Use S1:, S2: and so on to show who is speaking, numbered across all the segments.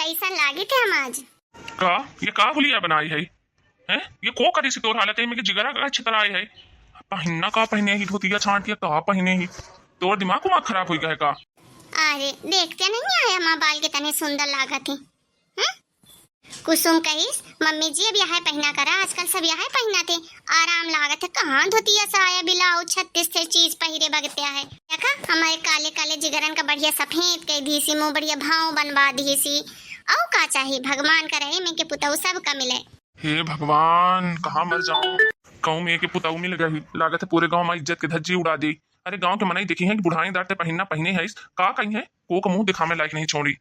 S1: कैसन लागे थे हम आज?
S2: का ये का हुलिया बनाई है हैं? ये को करी से तोर हालत है में जिगरा का छितर आई है। पहनना का पहने ही धोतिया छांट के का पहने ही तोर दिमाग को खराब हो गया है का?
S1: अरे देखते नहीं आया माँ बाल के तने सुंदर लागत है। कुसुम कहिस मम्मी जी अब यह पहना करा, आजकल सब यह पहना थे, आराम लागत है। कहाँ धोतिया साया बिलाऊ 36 थे चीज पहिरे बगत्या है। देखा हमारे काले काले जिगरन का बढ़िया सफेद कह दी सी, मुंह बढ़िया भाव बनवा दी सी। औ का चाहिए भगवान का रहे में के पुतऊ सब का मिले।
S2: हे भगवान कहाँ मर जाऊं। गाँव में एक पुताऊ मिल गई, लागत है पूरे गाँव में इज्जत की धज्जी उड़ा दी। अरे गाँव के मनाई देखी है कि बुढ़ाई दाटे पहनना पहने है का कहीं है को मुंह दिखाने लायक नहीं छोड़ी।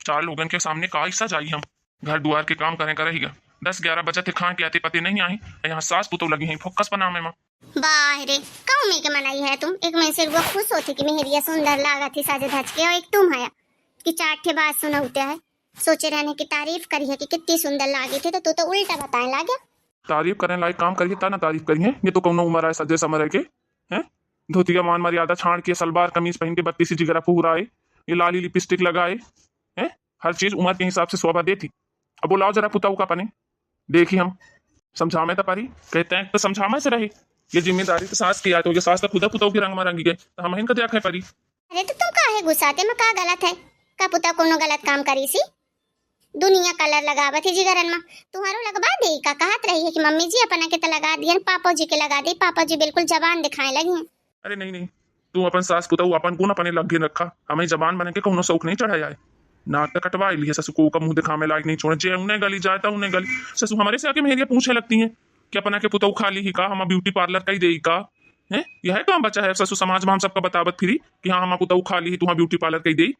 S2: 4 लोगन के सामने का ऐसा जाई हम घर दुआर के काम करे रहेगा। 10-11 बजे खाए के आते पति नहीं आई, यहाँ सास पुतौ लगी है फोकस बनाने में।
S1: वाह रे गाँव में के मनाई है तुम। एक में से वो खुश होती कि मेहरिया सुंदर लागत थी साजे धज के, और एक तुम है कि 4 ठे बात सुनाते है। सोचे रहने की तारीफ करी है कि कितनी सुंदर लागी थी, तो तू तो उल्टा बताने लगा।
S2: तारीफ करने लायक काम करिए ता ना तारीफ करिए। ये तो कौनो उम्र है सजे समर के हैं। धोतिया मान मर्यादा छाड़ के सलवार कमीज पहन के 32 जिगरा पूरा आए, ये लाली लिपस्टिक लगाए हैं, हर चीज उम्र के हिसाब से शोभा देती। अब बुलाओ जरा पुताऊ का पने देखी हम समझा में तो पारी कहते हैं तो समझा में से रही। ये जिम्मेदारी तो सास की है, तो ये सास तो खुदा पुताऊ की रंग में रंगी गए तो हम इनका क्या पारी।
S1: अरे तो तुम काहे गुस्साते में का गलत है? का पुता कोनो गलत काम करी सी? दुनिया कलर लगावत है जिगरन में, तुम्हारो लगवा दे का कहत रही है कि मम्मी जी अपना के तो लगा दियन, पापा जी के लगा दे। पापा जी बिल्कुल जबान दिखाए लगी हैं।
S2: अरे नहीं नहीं, तू अपन सास पुताऊ अपन गुण अपने लगे रखा, हमें जबान बने के कोनो शौक नहीं चढ़ाया है। नाक तक कटवा लिए ससु को का मुंह दिखा में लायक नहीं छोड़े, जे उन्हें गली जाता उन्हें गली। ससु हमारे से आके मेहरिया पूछने लगती हैं कि अपना के पुताऊ खा ली ही का, हम ब्यूटी पार्लर कही दे का है। यह काम बचा है ससु समाज में हम सबका बतावत फिरी कि हाँ हम पुताऊ खा ली ही, तुहा ब्यूटी पार्लर कही दे।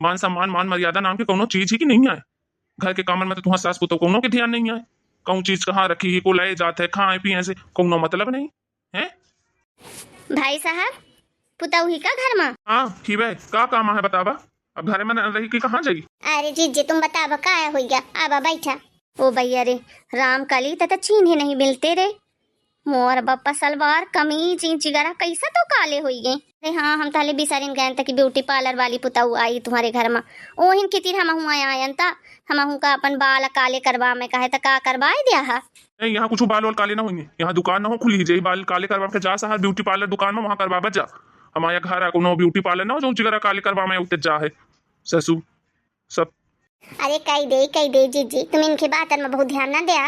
S2: मान सम्मान मान मर्यादा नाम के कोनो चीज ही की नहीं आए। घर के कामन में तो तुम्हारा सास पुताऊ कोनो के ध्यान नहीं आए। कौन चीज कहाँ रखी ही को ले जाते है खाए पिए से कोनो मतलब नहीं है।
S1: भाई साहब पुताऊ ही का घर में?
S2: हाँ ही वे का काम है बतावा, अब घर में रही कि कहाँ जाएगी।
S1: अरे जीजे तुम बतावा का हो गया, आबा बैठा। ओ भैया रे राम कली तथा चीन्हे नहीं मिलते रे। मोर बप्पा सलवार कमीज जिगरा कैसा तो काले हो गए। अरे हाँ हम ताले बिसारिन गए तक ब्यूटी पार्लर वाली पुताऊ आई तुम्हारे घर में, ओहिन कितिर हम हुआ आयन ता हम का अपन बाल काले करवा में कहे का करवाए दिया है।
S2: नहीं यहाँ कुछ बाल वाल काले ना होंगे, यहाँ दुकान ना हो खुली जाए बाल काले करवा के जा सहा ब्यूटी पार्लर दुकान में वहाँ करवा जा। हमारे घर कोनो ब्यूटी पार्लर ना हो जो जिगरा काले करवा में उतर जा है ससु सब।
S1: अरे कई दे जीजी तुम इनकी बात में बहुत ध्यान ना दिया।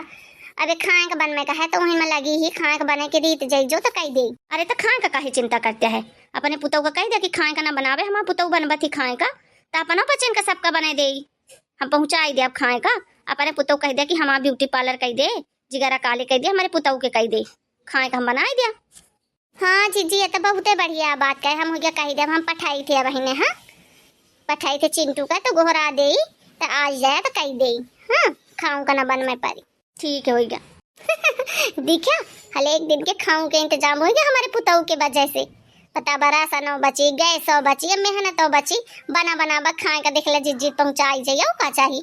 S1: अबे खाए का बन में कहे तो वहीं में लगी ही खाए का बने के रीत जाई जो तो कही दे। अरे तो खाए का काहे चिंता करते है, अपने पुतौ का कह दे कि खाए का ना बनावे, हमारा पुतौ बनबती खाए का तो अपना बचन का सबका बना दे। हम पहुंचाई दे अब खाए का, अपने पुतौ कह दे कि हमारा ब्यूटी पार्लर कह दे, जिगरा काले कह दे, हमारे पुतौ के कह दे खाए का हम बनाए दिया। हाँ जीजी ये तो बहुत बढ़िया बात कहे, हम हो गया कही दे। हम पठाई थे बहने, हाँ पठाई थे चिंटू का तो गोहरा दे तो आज जाए तो कही दे। हाँ खाऊं का ना बन में पारी ठीक है हो गया। देखा हल एक दिन के खाऊं के इंतजाम हो गया हमारे पुताऊ के वजह से। पता बरा सा नौ बची गए 100 बची, अब मेहनत तो बची बना बना बा खाए का देख ले जिज्जी पहुंचाई जाइए का चाहिए।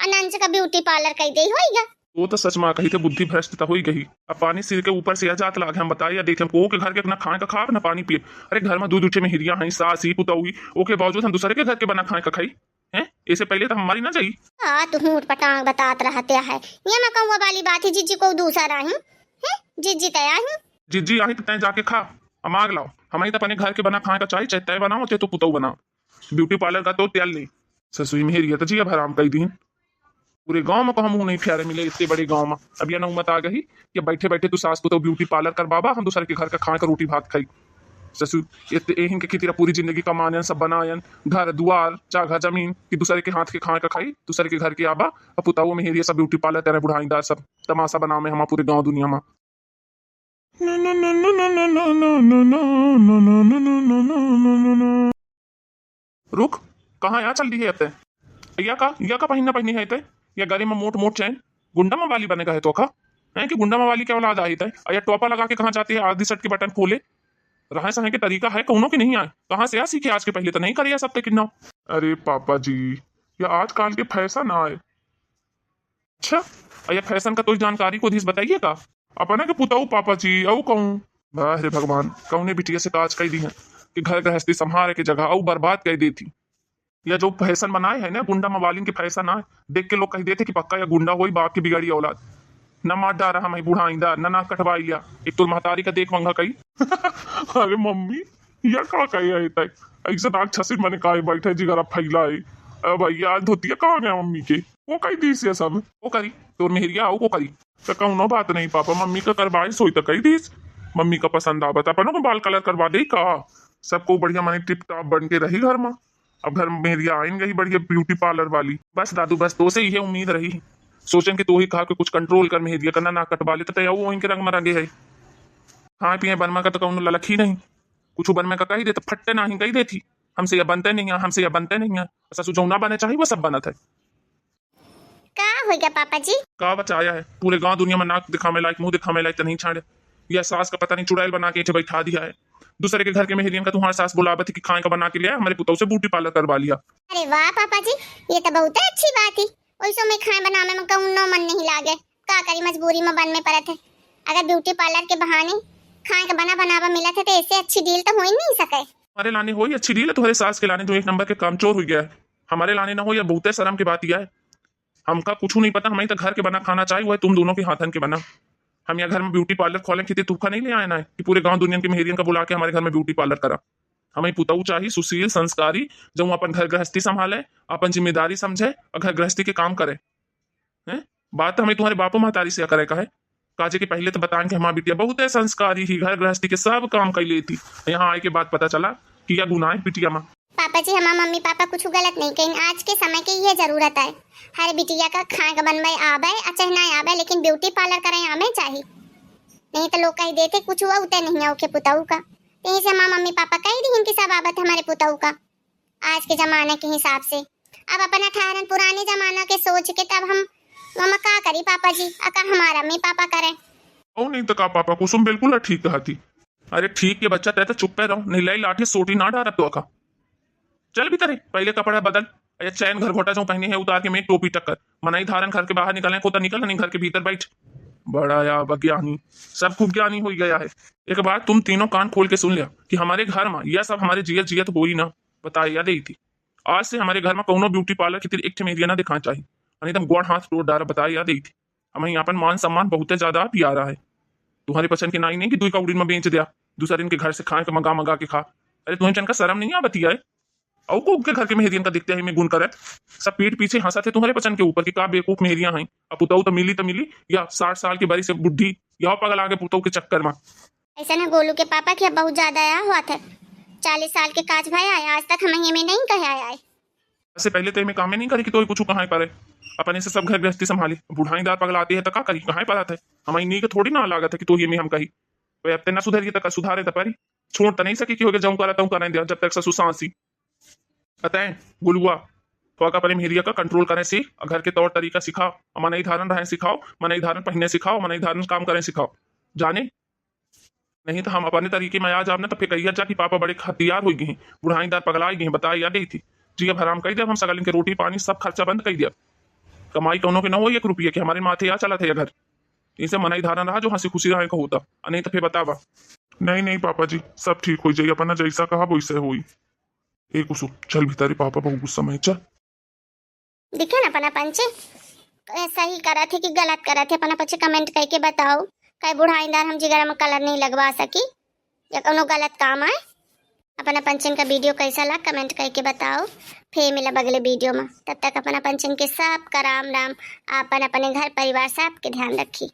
S1: अनंज का ब्यूटी पार्लर कही दे होएगा।
S2: वो तो सच माँ कही थे बुद्धि भ्रष्ट तो हुई गई। अब पानी सिर के ऊपर से जात लागे हम बताइए देखे को के घर के ना खाए का खा ना पानी पिए। अरे घर में दूध उठे में हिरिया है सास ही पुताऊ ओके बावजूद हम दूसरे के घर के बना खाए का खाई है, इससे पहले तो हमारी ना जाई।
S1: हाँ तू हूट पटांग बतात रहते है, ये मैं कहूँ वाली बात है। जिज्जी को दूसरा ही है, जिज्जी तया ही
S2: जिज्जी आई तो तय जाके खा मांग लाओ। हमारी तो अपने घर के बना खाए का चाहिए, चाहे तय बनाओ चाहे तो पुताऊ बनाओ। ब्यूटी पार्लर का तो त्याल नहीं ससुई में हिरिया तो जी अब हराम कही दी। पूरे गांव में को हम नहीं प्यारे मिले इतने बड़े गांव में। अब यह नौबत आ गई कि बैठे बैठे तू सास पुतौ ब्यूटी पार्लर कर बाबा हम दूसरे के घर का खाए का रोटी भात खाई। ससु एहिन के खेती पूरी जिंदगी कमायन सब बनायन घर दुआर चाघा जमीन कि दूसरे के हाथ के खाए का खाई, दूसरे के घर के आबा अब पुताऊ में हेरिया सब ब्यूटी पार्लर तेरे बुढ़ाईदार सब तमाशा बना में हम पूरे गांव दुनिया में। रुक कहाँ यहाँ चल रही है अते या का पहिना पहनी है ते या गले में मोट मोट चैन गुंडा में वाली बनेगा है तो का है कि गुंडा में वाली क्या औलाद आई है या टोपा लगा के कहाँ जाती है आधी शर्ट के बटन खोले रहा सहे के तरीका है कौनों की नहीं आए कहाँ से आ सीखे आज के पहले तो नहीं करिए सब पे किन्ना। अरे पापा जी या आजकल के फैशन आए। अच्छा या फैशन का तो जानकारी को धीस बताइए का अपने के पुताऊ पापा जी औ कहूँ अरे भगवान कौने बिटिया से काज कही दी है कि घर गृहस्थी संभाले के जगह औ बर्बाद कर दी थी। या जो फैशन बनाए है ना गुंडा मवालिन के फैशन आए, देख के लोग कह देते कि पक्का या गुंडा होई, बाप की बिगाड़ी औलाद। न मार डारा हम बूढ़ा आइंदा, न नाक कटवाई लिया, एक तो महतारी का देख मंगा कही। अरे मम्मी या का कही है तक ऐसा नाक छसी मैंने कहा बैठे जिगरा फैला है। अब भैया आज धोतिया कहाँ गया मम्मी के, वो कही दीस ये सब वो करी तो मेहरिया आओ को करी तो कहूँ बात नहीं पापा, मम्मी का करवाई सोई तो कही दीस, मम्मी का पसंद आवत अपनों को बाल कलर करवा दे का, सबको बढ़िया माने टिप टॉप बन के रही घर में। अब घर में मेहरिया आइन गई बढ़िया ब्यूटी पार्लर वाली, बस दादू बस तो से ये उम्मीद रही, सोचन कि तो ही कहा कि कुछ कंट्रोल कर मेहरिया करना ना कटवा ले तो वो इनके रंग में रंगे है। खाए पिए बनमा का तो कहूँ ललक ही नहीं, कुछ बनमे का कही दे तो फटते ना ही कही देती, हमसे यह बनते नहीं है, हमसे यह बनते नहीं है, ससु जो ना बने चाहिए वो सब बनत है।
S1: का हो गया पापा जी?
S2: का बचाया है पूरे गांव दुनिया में नाक दिखावे लायक मुंह दिखावे लायक तो नहीं छाड़े, यह सास का पता नहीं चुड़ैल बना के बैठा दिया है। दूसरे के घर के मेहरियन का तुम्हारा सास बुलावत कि खाए का बना के लिया, हमारे पुतौ से ब्यूटी पार्लर करवा लिया।
S1: अरे वाह पापा जी, ये तो बहुत अच्छी बात है। वैसे में खाए बनाने में कहूँ नो मन नहीं लागे, का करी मजबूरी में बन में पड़त है। अगर ब्यूटी पार्लर के बहाने खाए का बना बनावा मिला था तो इससे अच्छी डील तो हो ही नहीं सके।
S2: हमारे लाने हो ही अच्छी डील है, तुम्हारे सास के लाने जो एक नंबर के कामचोर हो गया है, हमारे लाने ना हो, या बहुत शर्म की बात यह है। हमका कुछ नहीं पता, हमें तो घर के बना खाना चाहिए, हुआ तुम दोनों के हाथन के बना। हम यहाँ घर में ब्यूटी पार्लर खोलें कितने तुखा नहीं ले आए ना है कि पूरे गांव दुनिया के मेहरियन का बुला के हमारे घर में ब्यूटी पार्लर करा। हमें पुतऊ चाहिए सुशील संस्कारी, जो अपन घर गृहस्थी संभाले, अपन जिम्मेदारी समझे और घर गृहस्थी के काम करे। हैं बात हमें तुम्हारे बापो महतारी से करे का है, काजे के पहले तो बताएं कि हमारी बिटिया बहुत है संस्कारी ही, घर गृहस्थी के सब काम कर लेती, यहाँ आए के बाद पता चला कि यह गुनाह है बिटिया माँ।
S1: पापा जी हमारा मम्मी पापा कुछ गलत नहीं कहीं, आज के समय की ये जरूरत है, हर बिटिया का खाए का बनवाए आवे अच्छा ना आवे, लेकिन ब्यूटी पार्लर करें आवे चाहिए, नहीं तो लोग कह देते कुछ हुआ उतने नहीं है ओके पुताऊ का। यही से हमारा मम्मी पापा कह दी इनकी सब आबत हमारे पुताऊ का आज के जमाने के हिसाब से। अब अपना ठहरन पुराने जमाना के सोच के तब हम मम्मा का करी पापा जी, अका हमारा मम्मी पापा करे।
S2: ओ नहीं तो का पापा कुसुम बिल्कुल ठीक कहती। अरे ठीक है बच्चा, तय तो चुप पे रहो, नहीं लाई लाठी सोटी ना डारा तो अका। चल भी करे पहले कपड़ा बदल, अरे चैन घर घोटा जो पहने है उतार के मेरे टोपी टक्कर, मनाई धारण घर के बाहर निकलने को तो निकल नहीं, घर के भीतर बैठ। बड़ा या ज्ञानी, सब खूब ज्ञानी हो गया है। एक बात तुम तीनों कान खोल के सुन लिया कि हमारे घर में यह सब हमारे जियत जियत हो ही ना, बताया दे थी आज से हमारे घर में कोनो ब्यूटी पार्लर की एक मेरिया ना दिखा चाहिए, नहीं तो गोड़ हाथ तोड़ डारा, बताया दे थी। हमें यहाँ पर मान सम्मान बहुत ज्यादा प्यारा है, तुम्हारे पसंद की नाई नहीं कि दुई का उड़ी में बेच दिया, दूसरे दिन के घर से खाए मंगा मंगा के खा। अरे तुम्हें चन का शर्म नहीं आ बतिया है, और को उनके घर के मेहरियन का दिखते हैं में गुण करे, सब पीठ पीछे हंसा थे तुम्हारे पसंद के ऊपर कि का बेवकूफ मेहरिया हैं। अब पुतऊ तो मिली या 60 साल की बड़ी से बुढ़ी या पगल आगे पुतऊ के चक्कर में।
S1: ऐसा ना गोलू के पापा के बहुत ज्यादा आया हुआ था, 40 साल के काज भाई आए, आज तक हमें में नहीं कहे आया है।
S2: ऐसे पहले तो मैं काम नहीं करी कि तो कुछ कहाँ करे, अपने से सब घर गृहस्थी संभाली, बुढ़ाईदार पगल आती है तो का करी, कहाँ पता था हमारी नी के थोड़ी ना लागत है कि तो ये में हम कही तो अब ना सुधरिए तक सुधारे तरी छोड़ तो नहीं सकी कि हो गया जाऊँ करा तू करें दिया जब तक ससु सांसी अतः गुलुआ तो अपने मेहरिया का कंट्रोल करें सीख, घर के तौर तरीका सिखाओ, मनई धारण रहें सिखाओ, मनई धारण पहनने सिखाओ, मनई धारण काम करें सिखाओ, जाने नहीं तो हम अपने तरीके में आ जाना तो फिर कहिया जा कि पापा बड़े हथियार हो गए, बुढ़ाईदार पगलाई गए, बताया याद ही थी जी। अब हराम कही दिया हम सगल के रोटी पानी सब खर्चा बंद कर दिया, कमाई कौनों के न हो 1 रुपये के हमारे माथे आ चला था ये घर, इसे मनई धारण रहा जो हंसी खुशी रहे का होता, नहीं तो फिर बतावा। नहीं नहीं पापा जी सब ठीक हो जाइए, अपना जैसा कहा वैसे हुई। एक कुसु चल भीतरी पापा बहुत गुस्सा में चल।
S1: दिखे ना अपना पंचे सही करा थे कि गलत करा थे, अपना पचे कमेंट करके बताओ, कई बुढ़ाईदार हम जिगर में कलर नहीं लगवा सकी या कोनो गलत काम आए। अपना पंचन का वीडियो कैसा लगा कमेंट करके बताओ, फिर मिला अगले वीडियो में, तब तक अपना पंचन के सब का राम राम, अपन अपने घर परिवार सब के ध्यान रखी।